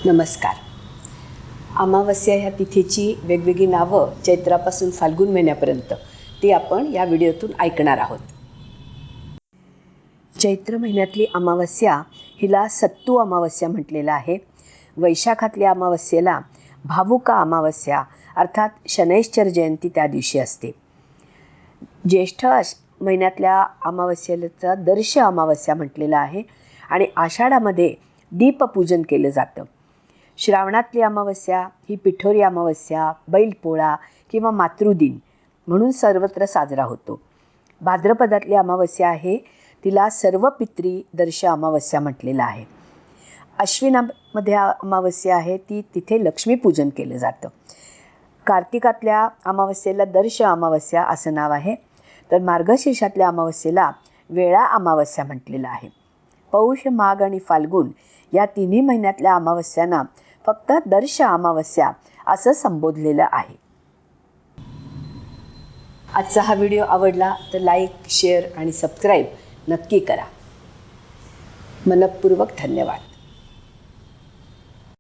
नमस्कार. अमावस्या ह्या तिथीची वेगवेगळी नावं चैत्रापासून फाल्गुन महिन्यापर्यंत ती आपण या व्हिडिओतून ऐकणार आहोत. चैत्र महिन्यातली अमावस्या हिला सत्तू अमावस्या म्हटलेलं आहे. वैशाखातल्या अमावस्येला भावुका अमावस्या अर्थात शनैश्चर जयंती त्या दिवशी असते. ज्येष्ठ महिन्यातल्या अमावस्येला दर्श अमावस्या म्हटलेलं आहे आणि आषाढामध्ये दीपपूजन केलं जातं. श्रावणातली अमावस्या ही पिठोरी अमावस्या, बैलपोळा किंवा मातृदिन म्हणून सर्वत्र साजरा होतो. भाद्रपदातली अमावस्या आहे तिला सर्व पित्री दर्श अमावस्या म्हटलेलं आहे. अश्विनामध्ये अमावस्या आहे ती तिथे लक्ष्मीपूजन केलं जातं. कार्तिकातल्या अमावस्येला दर्श अमावस्या असं नाव आहे. तर मार्गशीर्षातल्या अमावस्येला वेळा अमावस्या म्हटलेलं आहे. पौष, माघ आणि फाल्गुन या तिन्ही महिन्यातल्या अमावस्यांना फक्त दर्श अमावस्या असं संबोधलेलं आहे. आजचा हा व्हिडिओ आवडला तर लाईक, शेअर आणि सबस्क्राईब नक्की करा. मनःपूर्वक धन्यवाद.